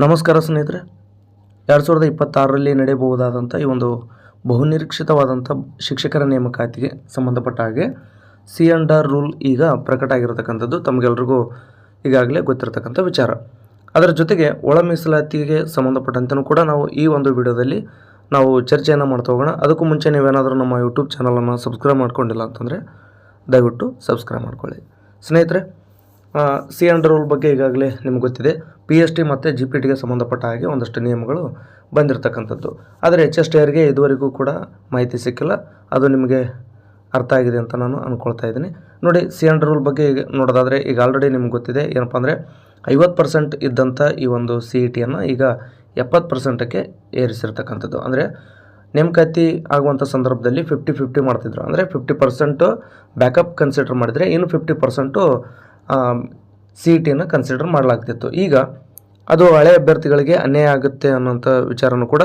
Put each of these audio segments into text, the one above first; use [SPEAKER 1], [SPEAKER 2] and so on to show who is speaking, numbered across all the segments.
[SPEAKER 1] ನಮಸ್ಕಾರ ಸ್ನೇಹಿತರೆ, 2026ರಲ್ಲಿ ನಡೆಯಬಹುದಾದಂಥ ಈ ಒಂದು ಬಹುನಿರೀಕ್ಷಿತವಾದಂಥ ಶಿಕ್ಷಕರ ನೇಮಕಾತಿಗೆ ಸಂಬಂಧಪಟ್ಟ ಹಾಗೆ C&R ರೂಲ್ ಈಗ ಪ್ರಕಟ ಆಗಿರತಕ್ಕಂಥದ್ದು ತಮಗೆಲ್ರಿಗೂ ಈಗಾಗಲೇ ಗೊತ್ತಿರತಕ್ಕಂಥ ವಿಚಾರ. ಅದರ ಜೊತೆಗೆ ಒಳ ಮೀಸಲಾತಿಗೆ ಸಂಬಂಧಪಟ್ಟಂತೆಯೂ ಕೂಡ ನಾವು ಈ ಒಂದು ವಿಡಿಯೋದಲ್ಲಿ ನಾವು ಚರ್ಚೆಯನ್ನು ಮಾಡ್ತಾ ಹೋಗೋಣ. ಅದಕ್ಕೂ ಮುಂಚೆ ನೀವೇನಾದರೂ ನಮ್ಮ ಯೂಟ್ಯೂಬ್ ಚಾನಲನ್ನು ಸಬ್ಸ್ಕ್ರೈಬ್ ಮಾಡ್ಕೊಂಡಿಲ್ಲ ಅಂತಂದರೆ ದಯವಿಟ್ಟು ಸಬ್ಸ್ಕ್ರೈಬ್ ಮಾಡ್ಕೊಳ್ಳಿ. ಸ್ನೇಹಿತರೆ, C&R ರೂಲ್ ಬಗ್ಗೆ ಈಗಾಗಲೇ ನಿಮ್ಗೆ ಗೊತ್ತಿದೆ. PST ಮತ್ತು GPTಗೆ ಸಂಬಂಧಪಟ್ಟ ಹಾಗೆ ಒಂದಷ್ಟು ನಿಯಮಗಳು ಬಂದಿರತಕ್ಕಂಥದ್ದು. ಆದರೆ HSTRಗೆ ಇದುವರೆಗೂ ಕೂಡ ಮಾಹಿತಿ ಸಿಕ್ಕಿಲ್ಲ. ಅದು ನಿಮಗೆ ಅರ್ಥ ಆಗಿದೆ ಅಂತ ನಾನು ಅಂದ್ಕೊಳ್ತಾ ಇದ್ದೀನಿ. ನೋಡಿ, C&R ರೂಲ್ ಬಗ್ಗೆ ಈಗ ನೋಡೋದಾದರೆ ಈಗ ಆಲ್ರೆಡಿ ನಿಮ್ಗೆ ಗೊತ್ತಿದೆ. ಏನಪ್ಪ ಅಂದರೆ 50% ಇದ್ದಂಥ ಈ ಒಂದು CETಯನ್ನು ಈಗ 70%ಕ್ಕೆ ಏರಿಸಿರ್ತಕ್ಕಂಥದ್ದು. ಅಂದರೆ ನೇಮಕಾತಿ ಆಗುವಂಥ ಸಂದರ್ಭದಲ್ಲಿ 50-50 ಮಾಡ್ತಿದ್ರು. ಅಂದರೆ 50% ಬ್ಯಾಕಪ್ ಕನ್ಸಿಡರ್ ಮಾಡಿದರೆ ಇನ್ನು 50% CETಯನ್ನು ಕನ್ಸಿಡರ್ ಮಾಡಲಾಗ್ತಿತ್ತು. ಈಗ ಅದು ಹಳೆ ಅಭ್ಯರ್ಥಿಗಳಿಗೆ ಅನ್ಯಾಯ ಆಗುತ್ತೆ ಅನ್ನೋಂಥ ವಿಚಾರನೂ ಕೂಡ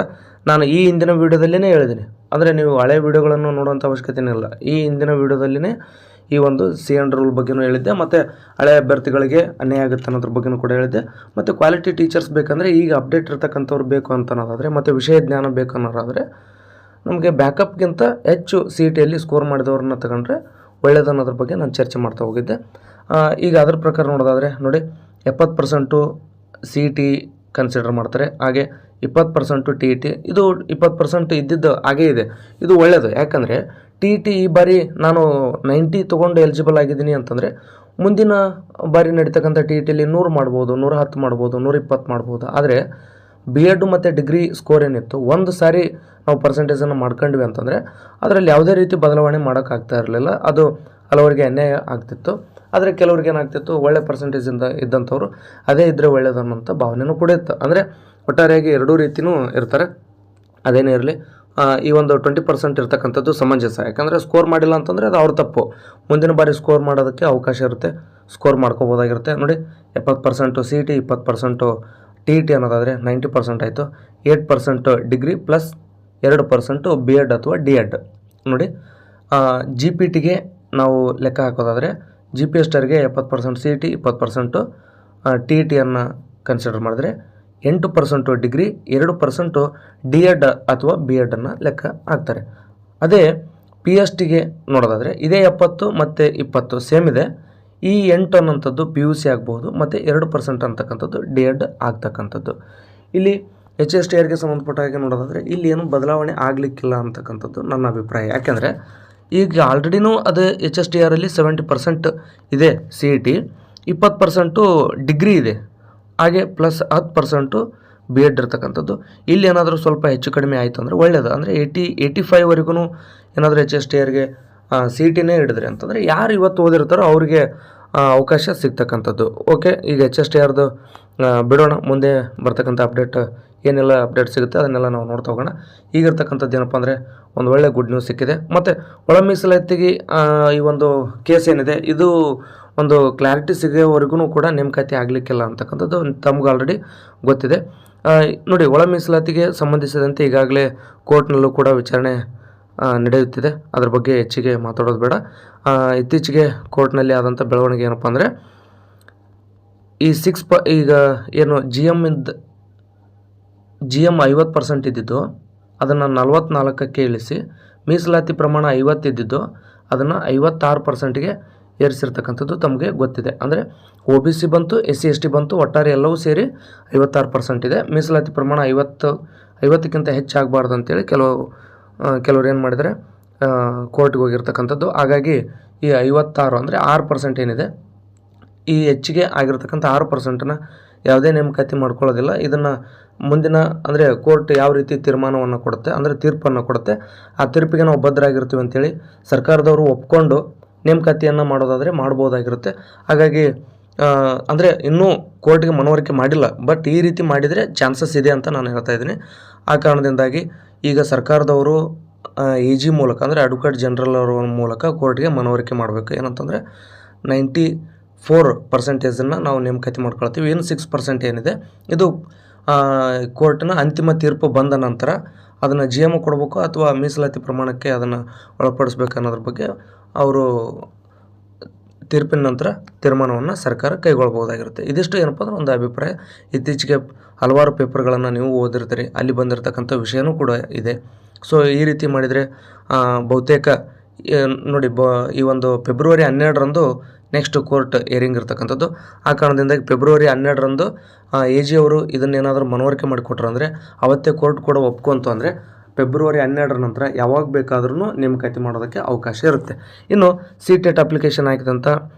[SPEAKER 1] ನಾನು ಈ ಹಿಂದಿನ ವೀಡಿಯೋದಲ್ಲೇ ಹೇಳಿದ್ದೀನಿ. ಅಂದರೆ ನೀವು ಹಳೆ ವೀಡಿಯೋಗಳನ್ನು ನೋಡುವಂಥ ಅವಶ್ಯಕತೆಯೇ ಇಲ್ಲ. ಈ ಹಿಂದಿನ ವೀಡಿಯೋದಲ್ಲೇ ಈ ಒಂದು C&R ರೂಲ್ ಬಗ್ಗೆನೂ ಹೇಳಿದ್ದೆ, ಮತ್ತು ಹಳೆ ಅಭ್ಯರ್ಥಿಗಳಿಗೆ ಅನ್ಯಾಯ ಆಗುತ್ತೆ ಅನ್ನೋದ್ರ ಬಗ್ಗೆನೂ ಕೂಡ ಹೇಳಿದ್ದೆ. ಮತ್ತು ಕ್ವಾಲಿಟಿ ಟೀಚರ್ಸ್ ಬೇಕಂದರೆ ಈಗ ಅಪ್ಡೇಟ್ ಇರ್ತಕ್ಕಂಥವ್ರು ಬೇಕು ಅಂತ ಅನ್ನೋದಾದರೆ, ಮತ್ತು ವಿಷಯ ಜ್ಞಾನ ಬೇಕು ಅನ್ನೋದಾದರೆ ನಮಗೆ ಬ್ಯಾಕಪ್ಗಿಂತ ಹೆಚ್ಚು CETಯಲ್ಲಿ ಸ್ಕೋರ್ ಮಾಡಿದವ್ರನ್ನ ತಗೊಂಡ್ರೆ ಒಳ್ಳೆಯದು ಅನ್ನೋದ್ರ ಬಗ್ಗೆ ನಾನು ಚರ್ಚೆ ಮಾಡ್ತಾ ಹೋಗಿದ್ದೆ. ಈಗ ಅದ್ರ ಪ್ರಕಾರ ನೋಡೋದಾದರೆ ನೋಡಿ, 70% CET ಕನ್ಸಿಡರ್ ಮಾಡ್ತಾರೆ, ಹಾಗೆ 20% TET. ಇದು 20% ಇದ್ದಿದ್ದು ಹಾಗೇ ಇದೆ. ಇದು ಒಳ್ಳೆಯದು. ಯಾಕಂದರೆ TET ಈ ಬಾರಿ ನಾನು 90 ತೊಗೊಂಡು ಎಲಿಜಿಬಲ್ ಆಗಿದ್ದೀನಿ ಅಂತಂದರೆ ಮುಂದಿನ ಬಾರಿ ನಡೀತಕ್ಕಂಥ TETಯಲ್ಲಿ 100 ಮಾಡ್ಬೋದು, 110 ಮಾಡ್ಬೋದು, 120 ಮಾಡ್ಬೋದು. ಆದರೆ B.Ed ಮತ್ತು ಡಿಗ್ರಿ ಸ್ಕೋರ್ ಏನಿತ್ತು, ಒಂದು ಸಾರಿ ನಾವು ಪರ್ಸೆಂಟೇಜನ್ನು ಮಾಡ್ಕೊಂಡ್ವಿ ಅಂತಂದರೆ ಅದರಲ್ಲಿ ಯಾವುದೇ ರೀತಿ ಬದಲಾವಣೆ ಮಾಡೋಕ್ಕಾಗ್ತಾ ಇರಲಿಲ್ಲ. ಅದು ಹಲವರಿಗೆ ಅನ್ಯಾಯ ಆಗ್ತಿತ್ತು. ಆದರೆ ಕೆಲವ್ರಿಗೆ ಏನಾಗ್ತಿತ್ತು, ಒಳ್ಳೆ ಪರ್ಸೆಂಟೇಜಿಂದ ಇದ್ದಂಥವ್ರು ಅದೇ ಇದ್ದರೆ ಒಳ್ಳೆಯದು ಅನ್ನೋಂಥ ಭಾವನೆಯೂ ಕೂಡ ಇತ್ತು. ಅಂದರೆ ಒಟ್ಟಾರೆಯಾಗಿ ಎರಡೂ ರೀತಿಯೂ ಇರ್ತಾರೆ. ಅದೇನೇ ಇರಲಿ, ಈ ಒಂದು 20% ಇರ್ತಕ್ಕಂಥದ್ದು ಸಮಂಜಸ. ಯಾಕಂದರೆ ಸ್ಕೋರ್ ಮಾಡಿಲ್ಲ ಅಂತಂದರೆ ಅದು ಅವ್ರ ತಪ್ಪು. ಮುಂದಿನ ಬಾರಿ ಸ್ಕೋರ್ ಮಾಡೋದಕ್ಕೆ ಅವಕಾಶ ಇರುತ್ತೆ, ಸ್ಕೋರ್ ಮಾಡ್ಕೋಬೋದಾಗಿರುತ್ತೆ. ನೋಡಿ, 70% CET, 20% TET ಅನ್ನೋದಾದರೆ 90% ಆಯಿತು. 8% ಡಿಗ್ರಿ ಪ್ಲಸ್ 2% B.Ed ಅಥವಾ D.Ed. ನೋಡಿ, GPTಗೆ ನಾವು ಲೆಕ್ಕ ಹಾಕೋದಾದರೆ GPSTRಗೆ 70% CET, 20% TETಯನ್ನು ಕನ್ಸಿಡರ್ ಮಾಡಿದ್ರೆ 8% ಡಿಗ್ರಿ, 2% D.Ed ಅಥವಾ B.Edನ್ನು ಲೆಕ್ಕ ಹಾಕ್ತಾರೆ. ಅದೇ PSTಗೆ ನೋಡೋದಾದರೆ ಇದೇ 70 ಮತ್ತು 20 ಸೇಮ್ ಇದೆ. ಈ 8 ಅನ್ನೋಂಥದ್ದು PUC ಆಗ್ಬೋದು, ಮತ್ತು 2% ಅಂತಕ್ಕಂಥದ್ದು D.Ed ಆಗ್ತಕ್ಕಂಥದ್ದು. ಇಲ್ಲಿ HSTRಗೆ ಸಂಬಂಧಪಟ್ಟ ಹಾಗೆ ನೋಡೋದಾದರೆ ಇಲ್ಲಿ ಏನು ಬದಲಾವಣೆ ಆಗಲಿಕ್ಕಿಲ್ಲ ಅಂತಕ್ಕಂಥದ್ದು ನನ್ನ ಅಭಿಪ್ರಾಯ. ಯಾಕೆಂದರೆ ಈಗ ಆಲ್ರೆಡಿನೂ ಅದು HSTRಲ್ಲಿ 70% ಇದೆ CET, 20% ಡಿಗ್ರಿ ಇದೆ, ಹಾಗೆ ಪ್ಲಸ್ 10% B.Ed ಇರ್ತಕ್ಕಂಥದ್ದು. ಇಲ್ಲಿ ಏನಾದರೂ ಸ್ವಲ್ಪ ಹೆಚ್ಚು ಕಡಿಮೆ ಆಯಿತು ಅಂದರೆ ಒಳ್ಳೆಯದು. ಅಂದರೆ 85ವರೆಗೂ ಏನಾದರೂ HSTRಗೆ CETನೇ ಹಿಡಿದ್ರೆ ಅಂತಂದರೆ ಯಾರು ಇವತ್ತು ಓದಿರ್ತಾರೋ ಅವರಿಗೆ ಅವಕಾಶ ಸಿಗ್ತಕ್ಕಂಥದ್ದು. ಓಕೆ, ಈಗ HSTRದು ಬಿಡೋಣ. ಮುಂದೆ ಬರ್ತಕ್ಕಂಥ ಅಪ್ಡೇಟ್ ಏನೆಲ್ಲ ಅಪ್ಡೇಟ್ ಸಿಗುತ್ತೆ ಅದನ್ನೆಲ್ಲ ನಾವು ನೋಡ್ತಾ ಹೋಗೋಣ. ಈಗಿರ್ತಕ್ಕಂಥದ್ದು ಏನಪ್ಪ ಅಂದರೆ ಒಂದು ಒಳ್ಳೆ ಗುಡ್ ನ್ಯೂಸ್ ಸಿಕ್ಕಿದೆ. ಮತ್ತು ಒಳ ಮೀಸಲಾತಿಗೆ ಈ ಒಂದು ಕೇಸ್ ಏನಿದೆ ಇದು ಒಂದು ಕ್ಲಾರಿಟಿ ಸಿಗೋವರೆಗೂ ಕೂಡ ನೇಮಕಾತಿ ಆಗಲಿಕ್ಕಿಲ್ಲ ಅಂತಕ್ಕಂಥದ್ದು ತಮ್ಗೆ ಆಲ್ರೆಡಿ ಗೊತ್ತಿದೆ. ನೋಡಿ, ಒಳ ಮೀಸಲಾತಿಗೆ ಸಂಬಂಧಿಸಿದಂತೆ ಈಗಾಗಲೇ ಕೋರ್ಟ್ನಲ್ಲೂ ಕೂಡ ವಿಚಾರಣೆ ನಡೆಯುತ್ತಿದೆ. ಅದ್ರ ಬಗ್ಗೆ ಹೆಚ್ಚಿಗೆ ಮಾತಾಡೋದು ಬೇಡ. ಇತ್ತೀಚೆಗೆ ಕೋರ್ಟ್ನಲ್ಲಿ ಆದಂಥ ಬೆಳವಣಿಗೆ ಏನಪ್ಪ ಅಂದರೆ ಈ ಈಗ ಏನು GM 50% ಇದ್ದಿದ್ದು ಅದನ್ನು 44ಕ್ಕೆ ಇಳಿಸಿ, ಮೀಸಲಾತಿ ಪ್ರಮಾಣ 50 ಇದ್ದಿದ್ದು ಅದನ್ನು 56%ಗೆ ಏರಿಸಿರ್ತಕ್ಕಂಥದ್ದು ತಮಗೆ ಗೊತ್ತಿದೆ. ಅಂದರೆ OBC ಬಂತು, SC ST ಬಂತು, ಒಟ್ಟಾರೆ ಎಲ್ಲವೂ ಸೇರಿ 56% ಇದೆ. ಮೀಸಲಾತಿ ಪ್ರಮಾಣ 50ಕ್ಕಿಂತ ಹೆಚ್ಚಾಗಬಾರ್ದು ಅಂತೇಳಿ ಕೆಲವರು ಏನು ಮಾಡಿದರೆ ಕೋರ್ಟ್ಗೆ ಹೋಗಿರ್ತಕ್ಕಂಥದ್ದು. ಹಾಗಾಗಿ ಈ 56 ಅಂದರೆ 6% ಏನಿದೆ, ಈ ಹೆಚ್ಚಿಗೆ ಆಗಿರ್ತಕ್ಕಂಥ 6%ನ ಯಾವುದೇ ನೇಮಕಾತಿ ಮಾಡ್ಕೊಳ್ಳೋದಿಲ್ಲ. ಇದನ್ನು ಮುಂದಿನ ಅಂದರೆ ಕೋರ್ಟ್ ಯಾವ ರೀತಿ ತೀರ್ಮಾನವನ್ನು ಕೊಡುತ್ತೆ, ಅಂದರೆ ತೀರ್ಪನ್ನು ಕೊಡುತ್ತೆ, ಆ ತೀರ್ಪಿಗೆ ನಾವು ಬದ್ಧರಾಗಿರ್ತೀವಿ ಅಂತೇಳಿ ಸರ್ಕಾರದವರು ಒಪ್ಕೊಂಡು ನೇಮಕಾತಿಯನ್ನು ಮಾಡೋದಾದರೆ ಮಾಡ್ಬೋದಾಗಿರುತ್ತೆ. ಹಾಗಾಗಿ ಅಂದರೆ ಇನ್ನೂ ಕೋರ್ಟ್ಗೆ ಮನವರಿಕೆ ಮಾಡಿಲ್ಲ, ಬಟ್ ಈ ರೀತಿ ಮಾಡಿದರೆ ಚಾನ್ಸಸ್ ಇದೆ ಅಂತ ನಾನು ಹೇಳ್ತಾ ಇದ್ದೀನಿ. ಆ ಕಾರಣದಿಂದಾಗಿ ಈಗ ಸರ್ಕಾರದವರು AG ಮೂಲಕ ಅಂದರೆ ಅಡ್ವೊಕೇಟ್ ಜನರಲ್ ಅವರ ಮೂಲಕ ಕೋರ್ಟ್ಗೆ ಮನವರಿಕೆ ಮಾಡಬೇಕು. ಏನಂತಂದರೆ 94% ನಾವು ನೇಮಕಾತಿ ಮಾಡ್ಕೊಳ್ತೀವಿ. ಇನ್ನು 6% ಏನಿದೆ ಇದು ಕೋರ್ಟ್ನ ಅಂತಿಮ ತೀರ್ಪು ಬಂದ ನಂತರ ಅದನ್ನು GM ಕೊಡಬೇಕು ಅಥವಾ ಮೀಸಲಾತಿ ಪ್ರಮಾಣಕ್ಕೆ ಅದನ್ನು ಒಳಪಡಿಸ್ಬೇಕು ಅನ್ನೋದ್ರ ಬಗ್ಗೆ ಅವರು ತೀರ್ಪಿನ ನಂತರ ತೀರ್ಮಾನವನ್ನು ಸರ್ಕಾರ ಕೈಗೊಳ್ಳಬಹುದಾಗಿರುತ್ತೆ. ಇದಿಷ್ಟು ಏನಪ್ಪ ಅಂದ್ರೆ ಒಂದು ಅಭಿಪ್ರಾಯ. ಇತ್ತೀಚೆಗೆ ಹಲವಾರು ಪೇಪರ್ಗಳನ್ನು ನೀವು ಓದಿರ್ತೀರಿ, ಅಲ್ಲಿ ಬಂದಿರತಕ್ಕಂಥ ವಿಷಯನೂ ಕೂಡ ಇದೆ. ಸೊ ಈ ರೀತಿ ಮಾಡಿದರೆ ಬಹುತೇಕ ನೋಡಿ ಈ ಒಂದು ಫೆಬ್ರವರಿ 12ರಂದು ನೆಕ್ಸ್ಟ್ ಕೋರ್ಟ್ ಹಿಯರಿಂಗ್ ಇರ್ತಕ್ಕಂಥದ್ದು. ಆ ಕಾರಣದಿಂದಾಗಿ ಫೆಬ್ರವರಿ 12ರಂದು AG ಅವರು ಇದನ್ನೇನಾದರೂ ಮನವರಿಕೆ ಮಾಡಿಕೊಟ್ರು ಅಂದರೆ ಅವತ್ತೇ ಕೋರ್ಟ್ ಕೂಡ ಒಪ್ಕೊಂತು ಅಂದರೆ ಫೆಬ್ರವರಿ 12ರ ನಂತರ ಯಾವಾಗ ಬೇಕಾದ್ರೂ ನೇಮಕಾತಿ ಮಾಡೋದಕ್ಕೆ ಅವಕಾಶ ಇರುತ್ತೆ. ಇನ್ನು CTET ಅಪ್ಲಿಕೇಶನ್ ಹಾಕಿದಂಥ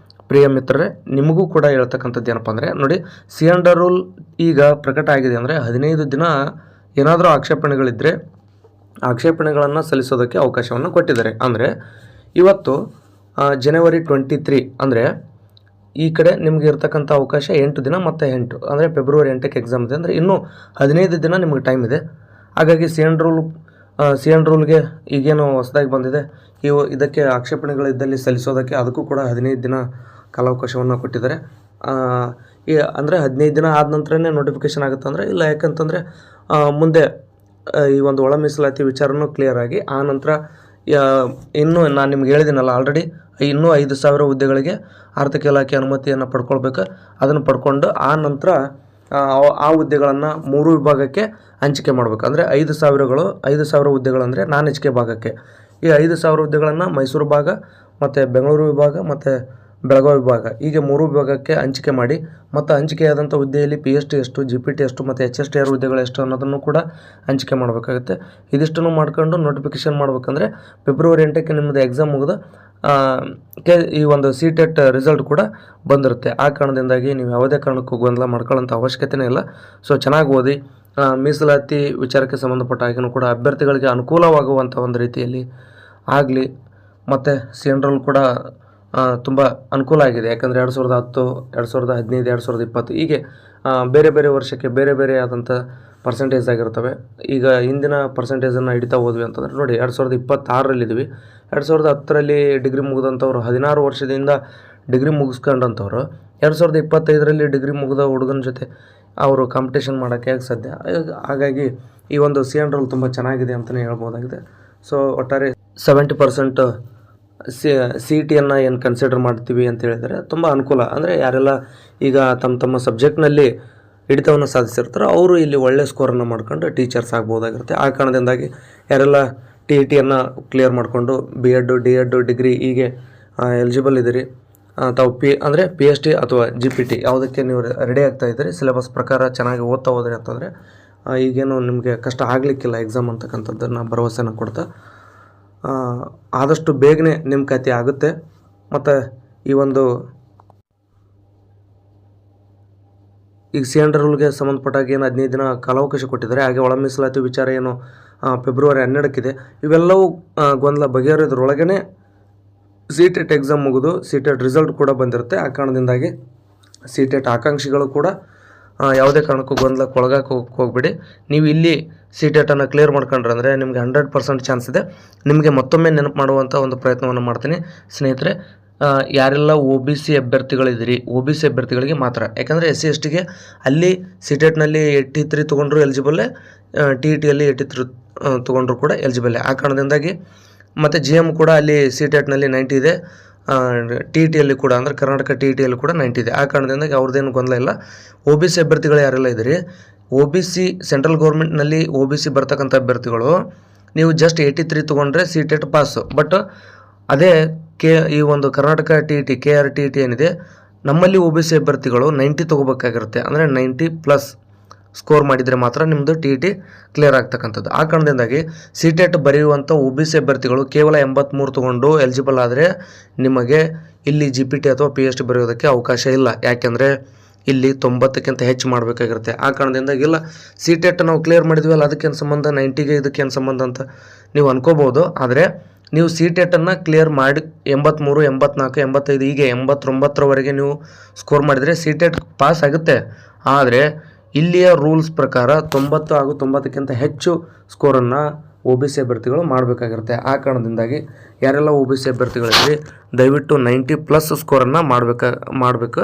[SPEAKER 1] ಪ್ರಿಯ ಮಿತ್ರರೇ, ನಿಮಗೂ ಕೂಡ ಹೇಳ್ತಕ್ಕಂಥದ್ದು ಏನಪ್ಪ ಅಂದರೆ ನೋಡಿ, C&R ರೂಲ್ ಈಗ ಪ್ರಕಟ ಆಗಿದೆ ಅಂದರೆ 15 ದಿನ ಏನಾದರೂ ಆಕ್ಷೇಪಣೆಗಳಿದ್ದರೆ ಆಕ್ಷೇಪಣೆಗಳನ್ನು ಸಲ್ಲಿಸೋದಕ್ಕೆ ಅವಕಾಶವನ್ನು ಕೊಟ್ಟಿದ್ದಾರೆ. ಅಂದರೆ ಇವತ್ತು ಜನವರಿ 23 ಅಂದರೆ ಈ ಕಡೆ ನಿಮಗೆ ಇರ್ತಕ್ಕಂಥ ಅವಕಾಶ 8 ದಿನ ಮತ್ತು 8 ಅಂದರೆ ಫೆಬ್ರವರಿ 8ಕ್ಕೆ ಎಕ್ಸಾಮ್ ಇದೆ ಅಂದರೆ ಇನ್ನೂ 15 ದಿನ ನಿಮಗೆ ಟೈಮ್ ಇದೆ. ಹಾಗಾಗಿ C&R ರೂಲ್ಗೆ ಈಗೇನು ಹೊಸದಾಗಿ ಬಂದಿದೆ, ಇದಕ್ಕೆ ಆಕ್ಷೇಪಣೆಗಳಿದ್ದಲ್ಲಿ ಸಲ್ಲಿಸೋದಕ್ಕೆ ಅದಕ್ಕೂ ಕೂಡ 15 ದಿನ ಕಾಲಾವಕಾಶವನ್ನು ಕೊಟ್ಟಿದ್ದಾರೆ. ಅಂದರೆ 15 ದಿನ ಆದ ನಂತರನೇ ನೋಟಿಫಿಕೇಷನ್ ಆಗುತ್ತೆ ಅಂದರೆ ಇಲ್ಲ, ಯಾಕಂತಂದರೆ ಮುಂದೆ ಈ ಒಂದು ಒಳ ಮೀಸಲಾತಿ ವಿಚಾರನೂ ಕ್ಲಿಯರ್ ಆಗಿ ಆ ನಂತರ ಇನ್ನೂ ನಾನು ನಿಮ್ಗೆ ಹೇಳಿದ್ದೀನಲ್ಲ ಆಲ್ರೆಡಿ, ಇನ್ನೂ 5,000 ಹುದ್ದೆಗಳಿಗೆ ಆರ್ಥಿಕ ಇಲಾಖೆ ಅನುಮತಿಯನ್ನು ಪಡ್ಕೊಳ್ಬೇಕು. ಅದನ್ನು ಪಡ್ಕೊಂಡು ಆ ನಂತರ ಆ ಹುದ್ದೆಗಳನ್ನು 3 ವಿಭಾಗಕ್ಕೆ ಹಂಚಿಕೆ ಮಾಡಬೇಕು. ಅಂದರೆ 5,000 ಹುದ್ದೆಗಳಂದರೆ ನಾನ್ HK ಭಾಗಕ್ಕೆ, ಈ 5,000 ಹುದ್ದೆಗಳನ್ನು ಮೈಸೂರು ಭಾಗ ಮತ್ತು ಬೆಂಗಳೂರು ವಿಭಾಗ ಮತ್ತು ಬೆಳಗಾವಿ ವಿಭಾಗ ಹೀಗೆ 3 ವಿಭಾಗಕ್ಕೆ ಹಂಚಿಕೆ ಮಾಡಿ, ಮತ್ತು ಹಂಚಿಕೆಯಾದಂಥ ಹುದ್ದೆಯಲ್ಲಿ PST ಎಷ್ಟು, GPT ಎಷ್ಟು ಮತ್ತು HSTR ಹುದ್ದೆಗಳು ಎಷ್ಟು ಅನ್ನೋದನ್ನು ಕೂಡ ಹಂಚಿಕೆ ಮಾಡಬೇಕಾಗುತ್ತೆ. ಇದಿಷ್ಟನ್ನು ಮಾಡ್ಕೊಂಡು ನೋಟಿಫಿಕೇಷನ್ ಮಾಡ್ಬೇಕಂದ್ರೆ ಫೆಬ್ರವರಿ 8ಕ್ಕೆ ನಿಮ್ಮದು ಎಕ್ಸಾಮ್ ಮುಗಿದು ಈ ಒಂದು CTET ರಿಸಲ್ಟ್ ಕೂಡ ಬಂದಿರುತ್ತೆ. ಆ ಕಾರಣದಿಂದಾಗಿ ನೀವು ಯಾವುದೇ ಕಾರಣಕ್ಕೂ ಗೊಂದಲ ಮಾಡ್ಕೊಳ್ಳೋಂಥ ಅವಶ್ಯಕತೆಯೇ ಇಲ್ಲ. ಸೊ ಚೆನ್ನಾಗಿ ಓದಿ, ಮೀಸಲಾತಿ ವಿಚಾರಕ್ಕೆ ಸಂಬಂಧಪಟ್ಟ ಹಾಗೆಯೂ ಕೂಡ ಅಭ್ಯರ್ಥಿಗಳಿಗೆ ಅನುಕೂಲವಾಗುವಂಥ ಒಂದು ರೀತಿಯಲ್ಲಿ ಆಗಲಿ. ಮತ್ತು C&R ಕೂಡ ತುಂಬ ಅನುಕೂಲ ಆಗಿದೆ. ಯಾಕಂದರೆ 2010, 2015, 2020 ಹೀಗೆ ಬೇರೆ ಬೇರೆ ವರ್ಷಕ್ಕೆ ಬೇರೆ ಬೇರೆ ಆದಂಥ ಪರ್ಸೆಂಟೇಜ್ ಆಗಿರ್ತವೆ. ಈಗ ಹಿಂದಿನ ಪರ್ಸೆಂಟೇಜನ್ನು ಹಿಡಿತಾ ಹೋದ್ವಿ ಅಂತಂದರೆ ನೋಡಿ, 2026ರಲ್ಲಿದ್ದೀವಿ. 2010ರಲ್ಲಿ ಡಿಗ್ರಿ ಮುಗಿದಂಥವ್ರು 16 ವರ್ಷದಿಂದ ಡಿಗ್ರಿ ಮುಗಿಸ್ಕೊಂಡಂಥವ್ರು 2025ರಲ್ಲಿ ಡಿಗ್ರಿ ಮುಗಿದ ಹುಡುಗನ ಜೊತೆ ಅವರು ಕಾಂಪಿಟೇಷನ್ ಮಾಡೋಕ್ಕೆ ಹೇಗೆ ಸಾಧ್ಯ? ಹಾಗಾಗಿ ಈ ಒಂದು C&R ರೂಲ್ ತುಂಬ ಚೆನ್ನಾಗಿದೆ ಅಂತಲೇ ಹೇಳ್ಬೋದಾಗಿದೆ. ಸೊ ಒಟ್ಟಾರೆ 70% CETಯನ್ನು ಏನು ಕನ್ಸಿಡರ್ ಮಾಡ್ತೀವಿ ಅಂತ ಹೇಳಿದರೆ ತುಂಬ ಅನುಕೂಲ. ಅಂದರೆ ಯಾರೆಲ್ಲ ಈಗ ತಮ್ಮ ಸಬ್ಜೆಕ್ಟ್ನಲ್ಲಿ ಹಿಡಿತವನ್ನು ಸಾಧಿಸಿರ್ತಾರೋ ಅವರು ಇಲ್ಲಿ ಒಳ್ಳೆ ಸ್ಕೋರನ್ನು ಮಾಡ್ಕೊಂಡು ಟೀಚರ್ಸ್ ಆಗ್ಬೋದಾಗಿರುತ್ತೆ. ಆ ಕಾರಣದಿಂದಾಗಿ ಯಾರೆಲ್ಲ TETಯನ್ನು ಕ್ಲಿಯರ್ ಮಾಡಿಕೊಂಡು B.Ed, D.Ed, ಡಿಗ್ರಿ ಹೀಗೆ ಎಲಿಜಿಬಲ್ ಇದ್ದೀರಿ, ತಾವು ಅಂದರೆ PST ಅಥವಾ GPT ಯಾವುದಕ್ಕೆ ನೀವು ರೆಡಿ ಆಗ್ತಾ ಇದ್ದೀರಿ, ಸಿಲೆಬಸ್ ಪ್ರಕಾರ ಚೆನ್ನಾಗಿ ಓದ್ತಾ ಹೋದ್ರಿ ಅಂತಂದರೆ ಈಗೇನು ನಿಮಗೆ ಕಷ್ಟ ಆಗಲಿಕ್ಕಿಲ್ಲ ಎಕ್ಸಾಮ್ ಅಂತಕ್ಕಂಥದ್ದನ್ನು ಭರವಸೆನ ಕೊಡ್ತಾ ಆದಷ್ಟು ಬೇಗನೆ ನೇಮಕಾತಿ ಆಗುತ್ತೆ. ಮತ್ತು ಈ ಒಂದು ಈಗ C&R ರೂಲ್ಗೆ ಸಂಬಂಧಪಟ್ಟಾಗ ಏನು 15 ದಿನ ಕಾಲಾವಕಾಶ ಕೊಟ್ಟಿದ್ದಾರೆ, ಹಾಗೆ ಒಳ ಮೀಸಲಾತಿ ವಿಚಾರ ಏನು ಫೆಬ್ರವರಿ 12ಕ್ಕಿದೆ. ಇವೆಲ್ಲವೂ ಗೊಂದಲ ಬಗೆಹರಿದ್ರೊಳಗೇ CTET ಎಕ್ಸಾಮ್ ಮುಗಿದು CTET ರಿಸಲ್ಟ್ ಕೂಡ ಬಂದಿರುತ್ತೆ. ಆ ಕಾರಣದಿಂದಾಗಿ CTET ಆಕಾಂಕ್ಷಿಗಳು ಕೂಡ ಯಾವುದೇ ಕಾರಣಕ್ಕೂ ಗೊಂದಲಕ್ಕೆ ಒಳಗಾಕೆ ಹೋಗ್ಬೇಡಿ. ನೀವು ಇಲ್ಲಿ CTEಟನ್ನು ಕ್ಲಿಯರ್ ಮಾಡ್ಕೊಂಡ್ರೆ ಅಂದರೆ ನಿಮಗೆ 100% ಚಾನ್ಸ್ ಇದೆ. ನಿಮಗೆ ಮತ್ತೊಮ್ಮೆ ನೆನಪು ಮಾಡುವಂಥ ಒಂದು ಪ್ರಯತ್ನವನ್ನು ಮಾಡ್ತೀನಿ ಸ್ನೇಹಿತರೆ. ಯಾರೆಲ್ಲ OBC ಅಭ್ಯರ್ಥಿಗಳಿದ್ದೀರಿ, OBC ಅಭ್ಯರ್ಥಿಗಳಿಗೆ ಮಾತ್ರ. ಯಾಕಂದರೆ SC STಗೆ ಅಲ್ಲಿ CTEಟ್ನಲ್ಲಿ 83 ತೊಗೊಂಡ್ರು ಎಲಿಜಿಬಲ್ಲೇ, TETಯಲ್ಲಿ 83 ತೊಗೊಂಡ್ರು ಕೂಡ ಎಲಿಜಿಬಲ್ಲೇ. ಆ ಕಾರಣದಿಂದಾಗಿ ಮತ್ತು GM ಕೂಡ ಅಲ್ಲಿ CTEಟ್ನಲ್ಲಿ 90 ಇದೆ, TETಯಲ್ಲಿ ಕೂಡ ಅಂದರೆ ಕರ್ನಾಟಕ TETಯಲ್ಲಿ ಕೂಡ 90 ಇದೆ. ಆ ಕಾರಣದಿಂದಾಗಿ ಅವ್ರದ್ದೇನು ಗೊಂದಲ ಇಲ್ಲ. OBC ಅಭ್ಯರ್ಥಿಗಳು ಯಾರೆಲ್ಲ ಇದ್ದೀರಿ, OBC ಸೆಂಟ್ರಲ್ ಗೌರ್ಮೆಂಟ್ನಲ್ಲಿ OBC ಬರ್ತಕ್ಕಂಥ ಅಭ್ಯರ್ಥಿಗಳು ನೀವು ಜಸ್ಟ್ 83 ತೊಗೊಂಡ್ರೆ CTET ಪಾಸು. ಬಟ್ ಅದೇ ಈ ಒಂದು ಕರ್ನಾಟಕ TET KRTET ಏನಿದೆ, ನಮ್ಮಲ್ಲಿ OBC ಅಭ್ಯರ್ಥಿಗಳು 90 ತೊಗೋಬೇಕಾಗಿರುತ್ತೆ. ಅಂದರೆ 90+ ಸ್ಕೋರ್ ಮಾಡಿದರೆ ಮಾತ್ರ ನಿಮ್ಮದು TET ಕ್ಲಿಯರ್ ಆಗ್ತಕ್ಕಂಥದ್ದು. ಆ ಕಾರಣದಿಂದಾಗಿ CTET ಬರೆಯುವಂಥ OBC ಅಭ್ಯರ್ಥಿಗಳು ಕೇವಲ 83 ತೊಗೊಂಡು ಎಲಿಜಿಬಲ್ ಆದರೆ ನಿಮಗೆ ಇಲ್ಲಿ GPT ಅಥವಾ PST ಬರೆಯೋದಕ್ಕೆ ಅವಕಾಶ ಇಲ್ಲ. ಯಾಕೆಂದರೆ ಇಲ್ಲಿ 90ಕ್ಕಿಂತ ಹೆಚ್ಚು ಮಾಡಬೇಕಾಗಿರುತ್ತೆ. ಆ ಕಾರಣದಿಂದಾಗಿ ಇಲ್ಲ, CTEಟ್ ನಾವು ಕ್ಲಿಯರ್ ಮಾಡಿದ್ವಲ್ಲ ಅದಕ್ಕೇನು ಸಂಬಂಧ, 90ಗೆ ಇದಕ್ಕೇನು ಸಂಬಂಧ ಅಂತ ನೀವು ಅನ್ಕೋಬೋದು. ಆದರೆ ನೀವು CTEಟನ್ನು ಕ್ಲಿಯರ್ ಮಾಡಿ 83, 84, 85 ಹೀಗೆ 89ರವರೆಗೆ ನೀವು ಸ್ಕೋರ್ ಮಾಡಿದರೆ CTET ಪಾಸ್ ಆಗುತ್ತೆ. ಆದರೆ ಇಲ್ಲಿಯ ರೂಲ್ಸ್ ಪ್ರಕಾರ 90 ಹಾಗೂ 90ಕ್ಕಿಂತ ಹೆಚ್ಚು ಸ್ಕೋರನ್ನು OBC ಅಭ್ಯರ್ಥಿಗಳು ಮಾಡಬೇಕಾಗಿರುತ್ತೆ. ಆ ಕಾರಣದಿಂದಾಗಿ ಯಾರೆಲ್ಲ OBC ಅಭ್ಯರ್ಥಿಗಳಿದ್ರಿ ದಯವಿಟ್ಟು 90+ ಸ್ಕೋರನ್ನು ಮಾಡಬೇಕು.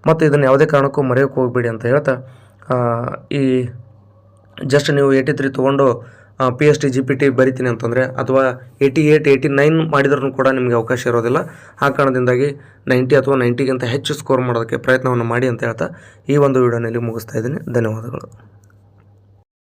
[SPEAKER 1] ಮತ್ತು ಇದನ್ನು ಯಾವುದೇ ಕಾರಣಕ್ಕೂ ಮರೆಯೋಕ್ಕೆ ಹೋಗಬೇಡಿ ಅಂತ ಹೇಳ್ತಾ, ಈ ಜಸ್ಟ್ ನೀವು 83 ತೊಗೊಂಡು PST GPT ಬರಿತೀನಿ ಅಂತಂದರೆ ಅಥವಾ 88 89 ಮಾಡಿದ್ರೂ ಕೂಡ ನಿಮಗೆ ಅವಕಾಶ ಇರೋದಿಲ್ಲ. ಆ ಕಾರಣದಿಂದಾಗಿ 90 ಅಥವಾ 90ಗಿಂತ ಹೆಚ್ಚು ಸ್ಕೋರ್ ಮಾಡೋದಕ್ಕೆ ಪ್ರಯತ್ನವನ್ನು ಮಾಡಿ ಅಂತ ಹೇಳ್ತಾ ಈ ಒಂದು ವಿಡಿಯೋನಲ್ಲಿ ಮುಗಿಸ್ತಾ ಇದ್ದೀನಿ. ಧನ್ಯವಾದಗಳು.